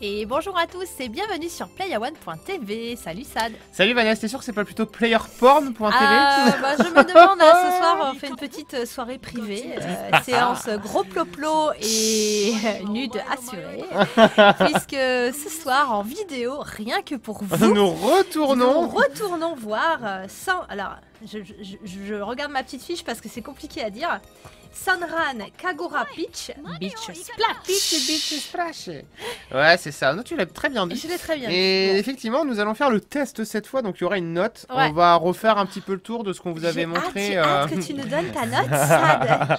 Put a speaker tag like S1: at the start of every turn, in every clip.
S1: Et bonjour à tous et bienvenue sur playaone.tv. Salut Sad.
S2: Salut Vanessa, t'es sûr que c'est pas plutôt playerporn.tv?
S1: Je me demande, ce soir on fait une petite soirée privée, séance gros ploplo et nude assurée, puisque ce soir en vidéo, rien que pour vous,
S2: nous retournons
S1: voir sans... Alors, je regarde ma petite fiche parce que c'est compliqué à dire. Sanran Kagura Beach Splash.
S2: Ouais, c'est ça. Non, tu l'as très bien dit.
S1: Je l'ai très bien dit.
S2: Et effectivement, nous allons faire le test cette fois, donc il y aura une note.
S1: Ouais.
S2: On va refaire un petit peu le tour de ce qu'on vous avait montré.
S1: J'ai hâte que tu nous donnes ta note, Sad.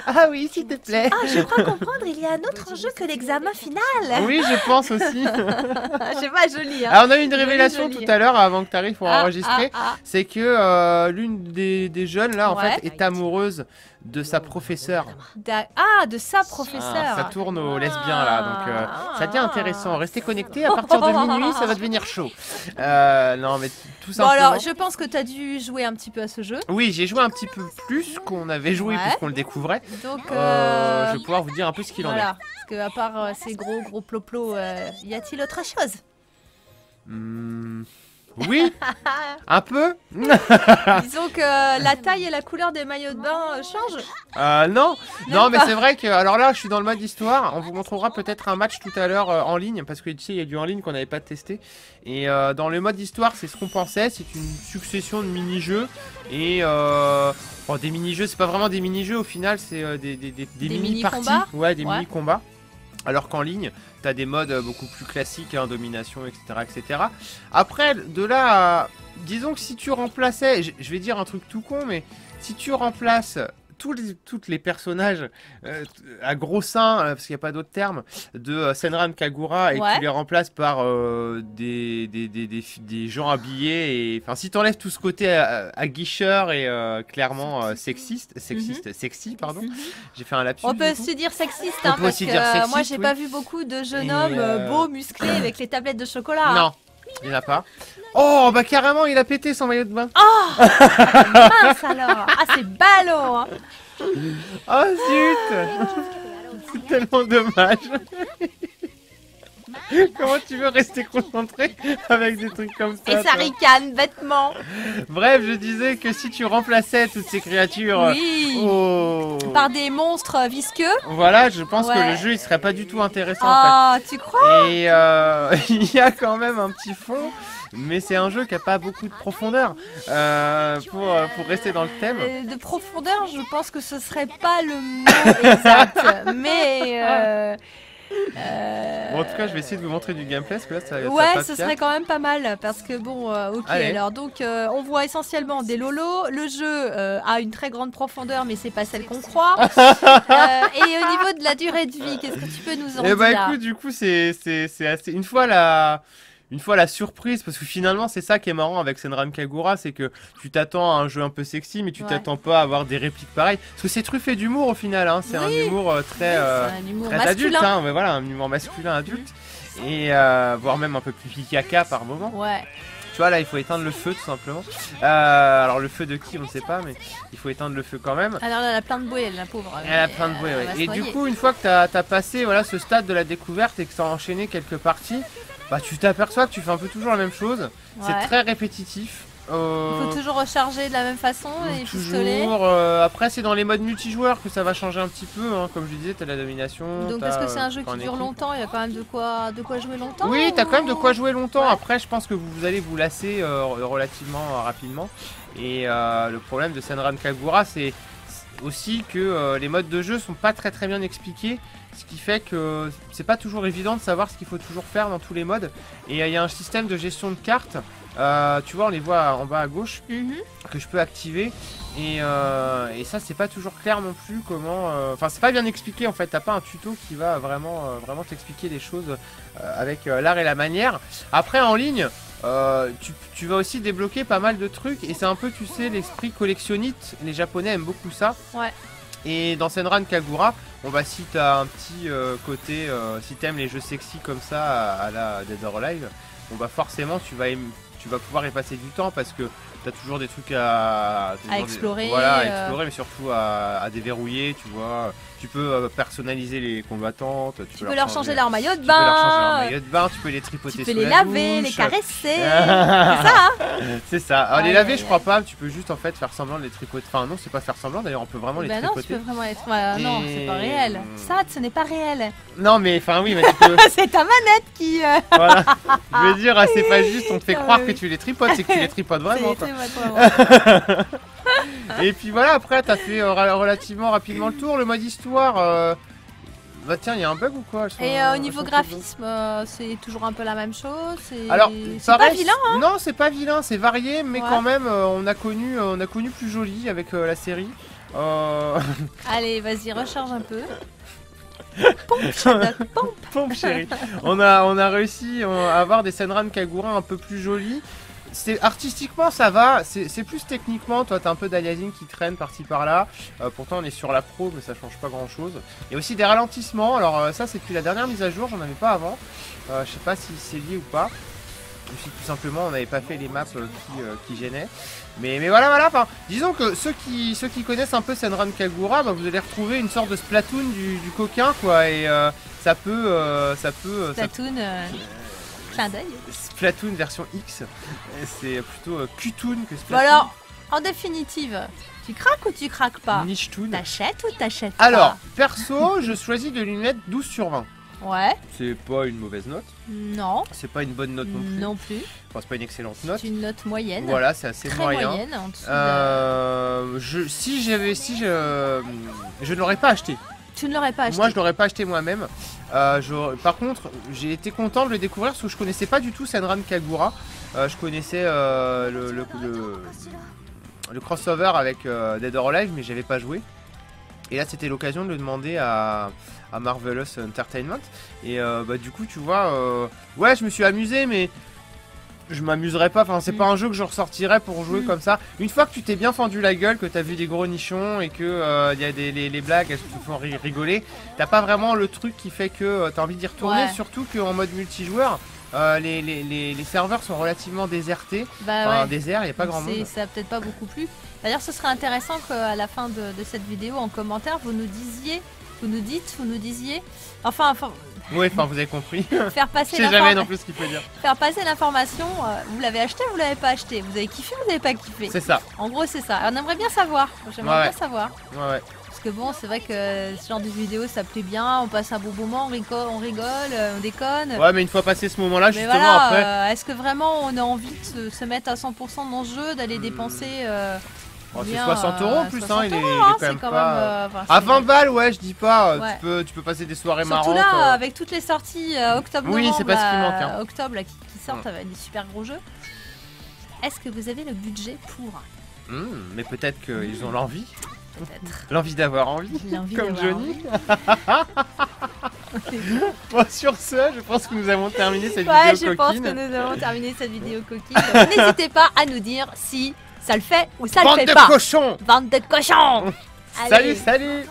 S2: Ah oui, s'il te plaît.
S1: Ah, je crois comprendre, il y a un autre enjeu que l'examen final.
S2: Oui, je pense aussi.
S1: Je sais pas, joli. Hein.
S2: Alors, on a eu une révélation
S1: Joli.
S2: tout à l'heure, avant que tu arrives pour enregistrer.
S1: Ah.
S2: C'est que l'une des jeunes, là, en
S1: Ouais.
S2: fait, est amoureuse de sa professeure.
S1: De sa professeure.
S2: Ça tourne aux lesbiens là, donc ça devient intéressant. Restez connectés, à partir de minuit, ça va devenir chaud. Non, mais tout
S1: Bon
S2: simplement.
S1: alors, je pense que tu as dû jouer un petit peu à ce jeu.
S2: Oui, j'ai joué un petit peu plus qu'on avait joué
S1: Ouais.
S2: puisqu'on le découvrait.
S1: Donc,
S2: Je vais pouvoir vous dire un peu ce qu'il en est.
S1: voilà. Parce que à part ces gros ploplos, y a-t-il autre chose?
S2: Oui, un peu.
S1: Disons que la taille et la couleur des maillots de bain changent.
S2: Non, mais c'est vrai que alors là, je suis dans le mode histoire. On vous montrera peut-être un match tout à l'heure en ligne parce que tu sais, il y a du en ligne qu'on n'avait pas testé. Et dans le mode histoire, c'est ce qu'on pensait. C'est une succession de mini-jeux et des mini-jeux. C'est pas vraiment des mini-jeux au final, c'est des mini-parties.
S1: mini-combats.
S2: Ouais, des
S1: Ouais.
S2: mini-combats. Alors qu'en ligne, t'as des modes beaucoup plus classiques, hein, domination, etc. Après, de là, disons que si tu remplaçais, je vais dire un truc tout con, mais si tu remplaces toutes les personnages à gros seins, parce qu'il n'y a pas d'autre terme, de Senran Kagura et que
S1: Ouais.
S2: tu les remplaces par des gens habillés, et enfin si tu enlèves tout ce côté aguicheur et clairement sexy, pardon, j'ai fait un lapsus.
S1: On peut
S2: du coup.
S1: aussi dire sexiste,
S2: On
S1: hein,
S2: peut
S1: parce
S2: aussi
S1: que
S2: dire sexiste,
S1: moi j'ai
S2: oui.
S1: pas vu beaucoup de jeunes
S2: Et,
S1: hommes beaux, musclés avec les tablettes de chocolat.
S2: Non, il n'y en a pas. Oh, bah carrément, il a pété son maillot de bain.
S1: Mince alors. Ah, c'est ballot. Hein.
S2: Oh zut. C'est tellement dommage. Comment tu veux rester concentré avec des trucs comme ça?
S1: Et ça
S2: toi
S1: ricane bêtement.
S2: Bref, je disais que si tu remplaçais toutes ces créatures
S1: Oui.
S2: par
S1: Par des monstres visqueux.
S2: voilà, je pense que
S1: Ouais.
S2: le jeu il serait pas du tout intéressant en
S1: Ah, tu crois?
S2: fait. Et il y a quand même un petit fond, mais c'est un jeu qui a pas beaucoup de profondeur pour rester dans le thème.
S1: De profondeur, je pense que ce serait pas le mot exact. Mais.
S2: Bon, en tout cas, je vais essayer de vous montrer du gameplay parce que là, ça
S1: Ouais,
S2: passe
S1: ce
S2: bien.
S1: serait quand même pas mal parce que bon, ok.
S2: Allez.
S1: Alors donc, on voit essentiellement des lolos. Le jeu a une très grande profondeur, mais c'est pas celle qu'on croit. Et au niveau de la durée de vie, qu'est-ce que tu peux nous en
S2: Eh
S1: dire
S2: bah écoute, du coup, c'est assez. Une fois la surprise, parce que finalement, c'est ça qui est marrant avec Senran Kagura, c'est que tu t'attends à un jeu un peu sexy, mais tu
S1: Ouais.
S2: t'attends pas à avoir des répliques pareilles. Parce que c'est truffé d'humour au final, hein. C'est
S1: Oui.
S2: un humour très,
S1: Oui, c'est un humour
S2: très
S1: masculin.
S2: adulte, hein. Mais voilà, un humour masculin adulte. Et voire même un peu plus caca par moment.
S1: Ouais.
S2: Tu vois, là, il faut éteindre le feu tout simplement. Alors, le feu de qui, on ne sait pas, mais il faut éteindre le feu quand même.
S1: Alors là, elle a plein de bouées, la pauvre.
S2: Elle a plein de bruit,
S1: Elle
S2: ouais.
S1: va se
S2: Et du
S1: noyer.
S2: coup, une fois que t'as passé voilà, ce stade de la découverte et que t'as enchaîné quelques parties, bah tu t'aperçois que tu fais un peu toujours la même chose.
S1: Ouais.
S2: C'est très répétitif.
S1: Il faut toujours recharger de la même façon les pistolets.
S2: toujours. Après, c'est dans les modes multijoueurs que ça va changer un petit peu. Hein. Comme je disais, t'as la domination.
S1: Donc
S2: t'as,
S1: est-ce que c'est un jeu
S2: en
S1: qui dure
S2: équipe.
S1: longtemps? Il y a quand même de quoi jouer longtemps?
S2: Oui, t'as quand même de quoi jouer longtemps.
S1: Ouais.
S2: Après, je pense que vous allez vous lasser relativement rapidement. Et le problème de Senran Kagura, c'est aussi que les modes de jeu sont pas très bien expliqués. Ce qui fait que c'est pas toujours évident de savoir ce qu'il faut toujours faire dans tous les modes. Et il y a un système de gestion de cartes. Tu vois, on les voit en bas à gauche
S1: Mhm.
S2: que je peux activer. Et ça, c'est pas toujours clair non plus comment. Enfin, c'est pas bien expliqué en fait. T'as pas un tuto qui va vraiment t'expliquer les choses avec l'art et la manière. Après, en ligne, tu vas aussi débloquer pas mal de trucs. Et c'est un peu, tu sais, l'esprit collectionnite. Les Japonais aiment beaucoup ça.
S1: Ouais.
S2: Et dans Senran Kagura, bon bah si t'as un petit côté, si t'aimes les jeux sexy comme ça à la Dead or Alive, bon bah forcément tu vas pouvoir y passer du temps parce que t'as toujours des trucs à
S1: explorer,
S2: voilà, à explorer, mais surtout à déverrouiller, tu vois. Tu peux personnaliser les combattantes.
S1: Tu peux leur changer leur maillot de
S2: Tu peux leur changer leur
S1: bain.
S2: maillot de bain. Tu peux les tripoter.
S1: Tu peux
S2: sous
S1: les
S2: la
S1: laver, les
S2: douche.
S1: caresser. C'est ça, hein?
S2: C'est ça. Alors, les
S1: Aïe,
S2: laver,
S1: aïe,
S2: je crois pas. Tu peux juste en fait faire semblant de les tripoter. Enfin, non, c'est pas faire semblant. D'ailleurs, on peut vraiment les
S1: Bah non, tu
S2: tripoter.
S1: peux vraiment être. Non, c'est pas
S2: Et-
S1: réel. Ça, ce n'est pas réel.
S2: Non, mais enfin, oui, mais tu peux.
S1: C'est ta manette qui.
S2: Voilà. Je veux dire, c'est pas juste. On te fait
S1: Ah,
S2: croire
S1: oui.
S2: que tu les tripotes, c'est que tu les tripotes vraiment.
S1: C'est
S2: Quoi.
S1: vraiment.
S2: Et puis voilà, après, t'as fait relativement rapidement le tour. Le mode histoire. Bah tiens, il y a un bug ou quoi?
S1: Et au niveau graphisme, c'est toujours un peu la même chose.
S2: Alors,
S1: c'est
S2: ça
S1: pas
S2: reste-
S1: vilain.
S2: Non, c'est pas vilain, c'est varié, mais
S1: Ouais.
S2: quand même, on a connu plus joli avec la série.
S1: Allez, vas-y, recharge un peu. Pompe, Shadok, pompe.
S2: Pompe chérie. On a réussi à avoir des Senran Kagura un peu plus jolis. Artistiquement ça va, c'est plus techniquement, toi t'as un peu d'aliasing qui traîne par-ci par-là. Pourtant on est sur la pro mais ça change pas grand chose. Il y a aussi des ralentissements, alors ça c'est depuis la dernière mise à jour, j'en avais pas avant. Je sais pas si c'est lié ou pas. Ou si tout simplement on n'avait pas fait les maps qui gênaient. Mais voilà, enfin, disons que ceux qui connaissent un peu Senran Kagura, bah, vous allez retrouver une sorte de Splatoon du coquin quoi, et ça peut
S1: Platoon, clin d'œil.
S2: Splatoon version X, c'est plutôt Qtoon que
S1: Bon
S2: Splatoon.
S1: alors, en définitive, tu craques ou tu craques pas?
S2: Nichetoon.
S1: T'achètes ou t'achètes
S2: Alors,
S1: pas?
S2: perso, je choisis de lui mettre 12 sur 20.
S1: Ouais,
S2: C'est pas une mauvaise note,
S1: non,
S2: c'est pas une bonne note non plus.
S1: non plus.
S2: Enfin, c'est pas une excellente note.
S1: C'est une note moyenne.
S2: Voilà, c'est assez
S1: Très
S2: moyen.
S1: moyenne, en dessous
S2: Je ne l'aurais pas acheté.
S1: Tu ne l'aurais pas acheté.
S2: Moi, je l'aurais pas acheté moi-même. Par contre, j'ai été content de le découvrir parce que je connaissais pas du tout Senran Kagura. Je connaissais le crossover avec Dead or Alive, mais j'avais pas joué. Et là, c'était l'occasion de le demander à Marvelous Entertainment. Et bah, du coup, tu vois, ouais, je me suis amusé, mais je m'amuserais pas. Enfin, c'est pas un jeu que je ressortirais pour jouer comme ça. Une fois que tu t'es bien fendu la gueule, que t'as vu des gros nichons et que y a les blagues, elles te font rigoler, t'as pas vraiment le truc qui fait que t'as envie d'y retourner.
S1: Ouais.
S2: Surtout qu'en mode multijoueur, les serveurs sont relativement désertés.
S1: Bah
S2: Enfin,
S1: ouais.
S2: déserts, y a pas grand monde.
S1: Ça a peut-être pas beaucoup plu. D'ailleurs, ce serait intéressant qu'à la fin de cette vidéo, en commentaire, vous nous disiez, vous nous disiez, enfin,
S2: Ouais, enfin, vous avez compris.
S1: faire passer
S2: Je sais jamais non plus ce qu'il faut dire.
S1: faire passer l'information. Vous l'avez acheté ou vous l'avez pas acheté? Vous avez kiffé ou vous n'avez pas kiffé?
S2: C'est ça.
S1: En gros, c'est ça. On aimerait bien savoir. J'aimerais
S2: Ouais.
S1: bien savoir.
S2: Ouais.
S1: Parce que bon, c'est vrai que ce genre de vidéo, ça plaît bien. On passe un bon moment, on rigole, on déconne.
S2: Ouais, mais une fois passé ce moment-là,
S1: Mais
S2: justement,
S1: voilà,
S2: après.
S1: est-ce que vraiment on a envie de se mettre à 100% dans ce jeu, d'aller dépenser
S2: Oh, c'est
S1: bien,
S2: 60 euros en plus,
S1: 60
S2: il est
S1: euros,
S2: quand
S1: c'est
S2: même
S1: quand
S2: pas.
S1: même, enfin,
S2: À
S1: c'est-
S2: 20 balles, ouais, je dis pas.
S1: Ouais.
S2: Tu peux passer des soirées
S1: Surtout
S2: marrantes.
S1: là, avec toutes les sorties octobre,
S2: Oui,
S1: novembre,
S2: c'est pas ce qui
S1: là,
S2: manque, hein.
S1: octobre là, qui sortent avec des super gros jeux. Est-ce que vous avez le budget pour?
S2: Mais peut-être qu'ils ont l'envie.
S1: Peut-être.
S2: L'envie d'avoir envie.
S1: L'envie
S2: Comme
S1: d'avoir
S2: Johnny.
S1: envie.
S2: Bon, sur ce, je pense que nous avons terminé cette
S1: Ouais,
S2: vidéo
S1: je pense
S2: coquine.
S1: que nous avons terminé cette vidéo coquine. N'hésitez pas à nous dire si ça le fait ou ça le
S2: Bande
S1: fait
S2: de
S1: pas.
S2: cochons.
S1: Bande de cochons.
S2: Salut,
S1: Allez.
S2: salut.